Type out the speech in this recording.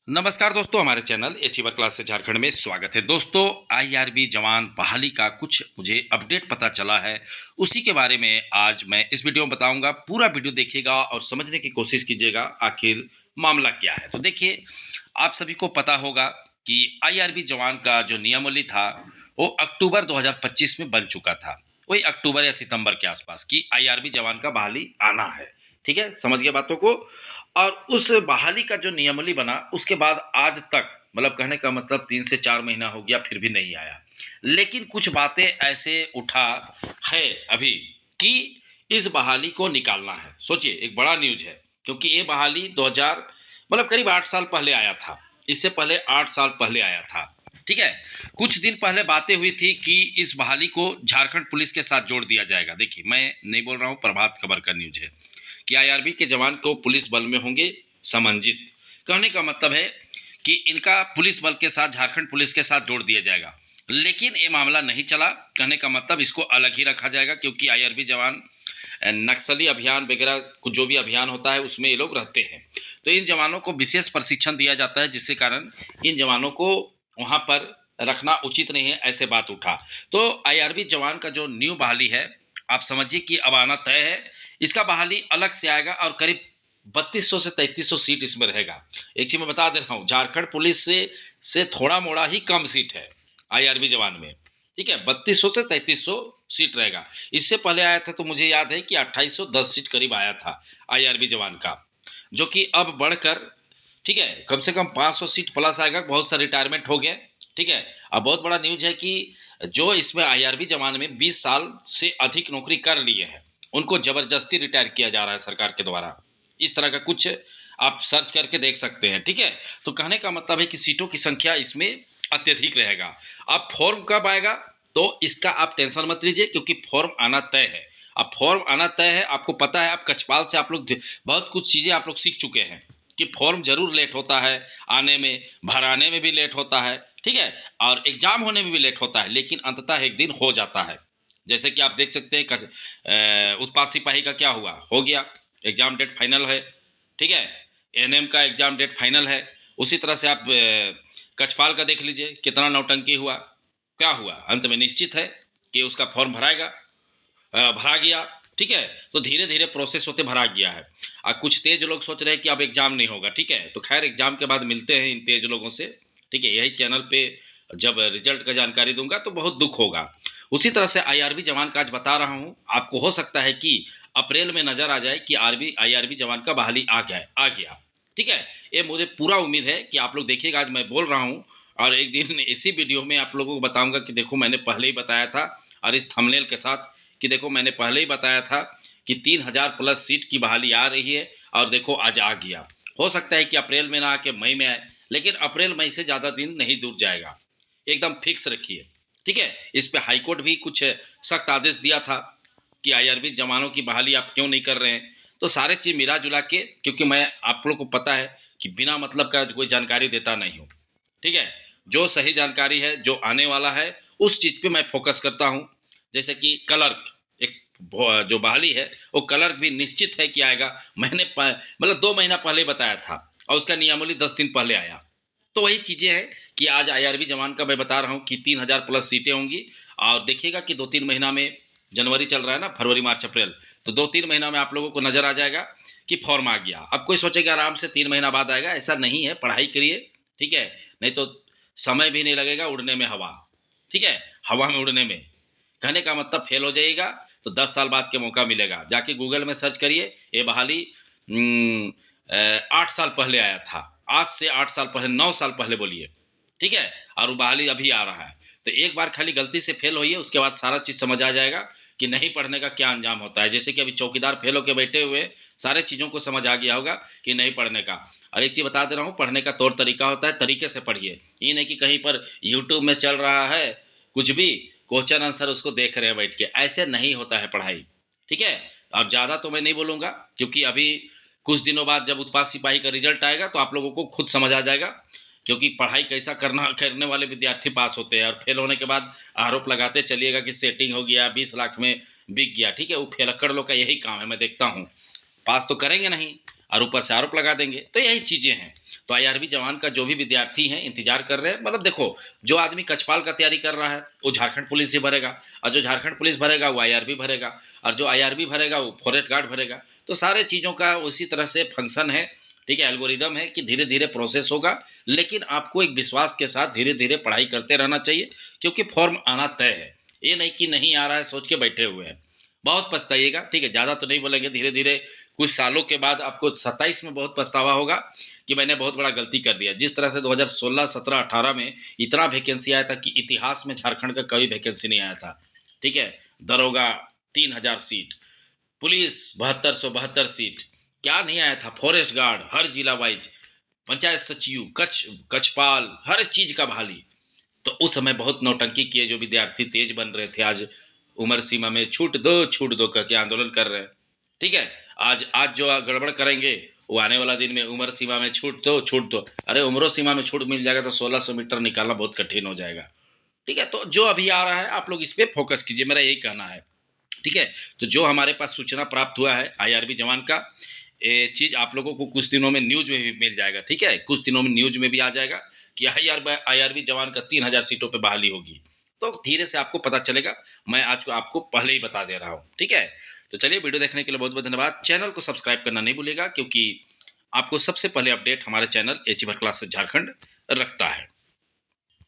नमस्कार दोस्तों, हमारे चैनल अचीवर क्लास से झारखंड में स्वागत है। दोस्तों, आईआरबी जवान बहाली का कुछ मुझे अपडेट पता चला है, उसी के बारे में आज मैं इस वीडियो में बताऊंगा। पूरा वीडियो देखिएगा और समझने की कोशिश कीजिएगा आखिर मामला क्या है। तो देखिए, आप सभी को पता होगा कि आईआरबी जवान का जो नियमावली था वो अक्टूबर 2025 में बन चुका था। वही अक्टूबर या सितंबर के आसपास की आईआरबी जवान का बहाली आना है। ठीक है, समझ गए बातों को। और उस बहाली का जो नियमावली बना उसके बाद आज तक, मतलब कहने का मतलब 3 से 4 महीना हो गया, फिर भी नहीं आया। लेकिन कुछ बातें ऐसे उठा है अभी कि इस बहाली को निकालना है। सोचिए, एक बड़ा न्यूज है, क्योंकि ये बहाली 2000 मतलब करीब 8 साल पहले आया था। इससे पहले 8 साल पहले आया था। ठीक है। कुछ दिन पहले बातें हुई थी कि इस बहाली को झारखंड पुलिस के साथ जोड़ दिया जाएगा। देखिए, मैं नहीं बोल रहा हूँ, प्रभात खबर का न्यूज है कि आईआरबी के जवान को पुलिस बल में होंगे समन्वित। कहने का मतलब है कि इनका पुलिस बल के साथ, झारखंड पुलिस के साथ जोड़ दिया जाएगा। लेकिन ये मामला नहीं चला। कहने का मतलब इसको अलग ही रखा जाएगा, क्योंकि आईआरबी जवान नक्सली अभियान वगैरह कुछ जो भी अभियान होता है उसमें ये लोग रहते हैं। तो इन जवानों को विशेष प्रशिक्षण दिया जाता है, जिसके कारण इन जवानों को वहाँ पर रखना उचित नहीं है, ऐसे बात उठा। तो आईआरबी जवान का जो न्यू बहाली है, आप समझिए कि अब आना तय है। इसका बहाली अलग से आएगा और करीब 3200 से 3300 सीट इसमें रहेगा। एक चीज मैं बता दे रहा हूँ, झारखंड पुलिस से थोड़ा मोड़ा ही कम सीट है आईआरबी जवान में। ठीक है, 3200 से 3300 सीट रहेगा। इससे पहले आया था तो मुझे याद है कि 2810 सीट करीब आया था आईआरबी जवान का, जो कि अब बढ़कर, ठीक है, कम से कम 500 सीट प्लस आएगा। बहुत सा रिटायरमेंट हो गए। ठीक है। अब बहुत बड़ा न्यूज है कि जो इसमें आईआरबी जवान में 20 साल से अधिक नौकरी कर लिए हैं, उनको जबरदस्ती रिटायर किया जा रहा है सरकार के द्वारा। इस तरह का कुछ आप सर्च करके देख सकते हैं। ठीक है। तो कहने का मतलब है कि सीटों की संख्या इसमें अत्यधिक रहेगा। अब फॉर्म कब आएगा तो इसका आप टेंशन मत लीजिए, क्योंकि फॉर्म आना तय है। अब फॉर्म आना तय है, आपको पता है। आप कचपाल से आप लोग बहुत कुछ चीज़ें आप लोग सीख चुके हैं कि फॉर्म जरूर लेट होता है आने में, भराने में भी लेट होता है। ठीक है। और एग्जाम होने में भी लेट होता है, लेकिन अंततः एक दिन हो जाता है। जैसे कि आप देख सकते हैं उत्पाद सिपाही का क्या हुआ, हो गया, एग्जाम डेट फाइनल है। ठीक है। एएनएम का एग्जाम डेट फाइनल है। उसी तरह से आप कछपाल का देख लीजिए, कितना नौटंकी हुआ, क्या हुआ, अंत में निश्चित है कि उसका फॉर्म भराएगा, भरा गया। ठीक है। तो धीरे धीरे प्रोसेस होते भरा गया है। और कुछ तेज लोग सोच रहे हैं कि अब एग्जाम नहीं होगा। ठीक है। तो खैर, एग्जाम के बाद मिलते हैं इन तेज लोगों से। ठीक है, यही चैनल पे जब रिजल्ट का जानकारी दूंगा तो बहुत दुख होगा। उसी तरह से आईआरबी जवान का आज बता रहा हूं। आपको हो सकता है कि अप्रैल में नजर आ जाए कि आईआरबी जवान का बहाली आ गया। ठीक है। ये मुझे पूरा उम्मीद है कि आप लोग देखिएगा। आज मैं बोल रहा हूँ और एक दिन इसी वीडियो में आप लोगों को बताऊंगा कि देखो, मैंने पहले ही बताया था, और इस थंबनेल के साथ कि देखो, मैंने पहले ही बताया था कि 3000 प्लस सीट की बहाली आ रही है, और देखो आज आ गया। हो सकता है कि अप्रैल में ना आके मई में आए, लेकिन अप्रैल मई से ज़्यादा दिन नहीं दूर जाएगा। एकदम फिक्स रखिए। ठीक है। इस पे हाईकोर्ट भी कुछ सख्त आदेश दिया था कि आईआरबी जवानों की बहाली आप क्यों नहीं कर रहे हैं। तो सारे चीज़ मिला जुला के, क्योंकि मैं, आप लोग को पता है कि बिना मतलब का कोई जानकारी देता नहीं हूँ। ठीक है। जो सही जानकारी है, जो आने वाला है, उस चीज़ पे मैं फोकस करता हूँ। जैसे कि क्लर्क, एक जो बहाली है, वो क्लर्क भी निश्चित है कि आएगा। मतलब 2 महीना पहले बताया था, और उसका नियमावली 10 दिन पहले आया। तो वही चीज़ें हैं कि आज आईआरबी जवान का मैं बता रहा हूँ कि 3000 प्लस सीटें होंगी। और देखिएगा कि 2-3 महीना में, जनवरी चल रहा है ना, फरवरी मार्च अप्रैल, तो 2-3 महीना में आप लोगों को नजर आ जाएगा कि फॉर्म आ गया। अब कोई सोचेगा आराम से 3 महीना बाद आएगा, ऐसा नहीं है। पढ़ाई करिए। ठीक है। नहीं तो समय भी नहीं लगेगा उड़ने में, हवा। ठीक है। हवा में उड़ने में, कहने का मतलब फेल हो जाइएगा तो 10 साल बाद के मौका मिलेगा। जाके गूगल में सर्च करिए, ये बहाली 8 साल पहले आया था। आज से 8 साल पहले, 9 साल पहले बोलिए। ठीक है। और वो बहाली अभी आ रहा है। तो एक बार खाली गलती से फेल होइए, उसके बाद सारा चीज़ समझ आ जाएगा कि नहीं पढ़ने का क्या अंजाम होता है। जैसे कि अभी चौकीदार फेल होके बैठे हुए, सारे चीज़ों को समझ आ गया होगा कि नहीं पढ़ने का। और एक चीज़ बता दे रहा हूँ, पढ़ने का तौर तरीका होता है, तरीके से पढ़िए। ये नहीं कि कहीं पर यूट्यूब में चल रहा है कुछ भी, क्वेश्चन आंसर उसको देख रहे हैं बैठ के, ऐसे नहीं होता है पढ़ाई। ठीक है। और ज़्यादा तो मैं नहीं बोलूँगा, क्योंकि अभी कुछ दिनों बाद जब उत्पाद सिपाही का रिजल्ट आएगा तो आप लोगों को खुद समझ आ जाएगा। क्योंकि पढ़ाई कैसा करने वाले विद्यार्थी पास होते हैं, और फेल होने के बाद आरोप लगाते चलिएगा कि सेटिंग हो गया, 20 लाख में बिक गया। ठीक है। वो फेलक्कड़ लोग का यही काम है, मैं देखता हूँ। पास तो करेंगे नहीं, और ऊपर से आरोप लगा देंगे। तो यही चीज़ें हैं। तो आईआरबी जवान का जो भी विद्यार्थी हैं इंतजार कर रहे हैं, मतलब देखो, जो आदमी कक्षपाल का तैयारी कर रहा है वो झारखंड पुलिस ही भरेगा, और जो झारखंड पुलिस भरेगा वो आईआरबी भरेगा, और जो आईआरबी भरेगा वो फॉरेस्ट गार्ड भरेगा। तो सारे चीज़ों का उसी तरह से फंक्शन है, ठीक है, एल्गोरिदम है कि धीरे धीरे प्रोसेस होगा। लेकिन आपको एक विश्वास के साथ धीरे धीरे पढ़ाई करते रहना चाहिए, क्योंकि फॉर्म आना तय है। ये नहीं कि नहीं आ रहा है सोच के बैठे हुए हैं। बहुत पछताइएगा, ठीक है, ज़्यादा तो नहीं बोलेंगे, धीरे धीरे कुछ सालों के बाद आपको 27 में बहुत पछतावा होगा कि मैंने बहुत बड़ा गलती कर दिया। जिस तरह से 2016, 17, 18 में इतना वैकेंसी आया था कि इतिहास में झारखंड का कभी वैकेंसी नहीं आया था, ठीक है। दरोगा 3000 सीट, पुलिस 7272 सीट, क्या नहीं आया था, फॉरेस्ट गार्ड हर जिला वाइज, पंचायत सचिव, कक्षपाल, हर चीज का बहाली। तो उस समय बहुत नौटंकी किए जो विद्यार्थी तेज बन रहे थे, आज उम्र सीमा में छूट दो कह के आंदोलन कर रहे हैं, ठीक है। आज आज जो गड़बड़ करेंगे वो आने वाला दिन में उम्र सीमा में छूट दो, अरे उम्र सीमा में छूट मिल जाएगा तो 1600 मीटर निकालना बहुत कठिन हो जाएगा, ठीक है। तो जो अभी आ रहा है आप लोग इस पे फोकस कीजिए, मेरा यही कहना है, ठीक है। तो जो हमारे पास सूचना प्राप्त हुआ है आईआरबी जवान का, ये चीज़ आप लोगों को कुछ दिनों में न्यूज में भी मिल जाएगा, ठीक है। कुछ दिनों में न्यूज में भी आ जाएगा कि आईआरबी जवान का 3000 सीटों पे बहाली होगी। तो धीरे से आपको पता चलेगा। मैं आज को आपको पहले ही बता दे रहा हूँ, ठीक है। तो चलिए, वीडियो देखने के लिए बहुत बहुत धन्यवाद। चैनल को सब्सक्राइब करना नहीं भूलेगा, क्योंकि आपको सबसे पहले अपडेट हमारे चैनल एचीवर क्लासेस झारखंड रखता है।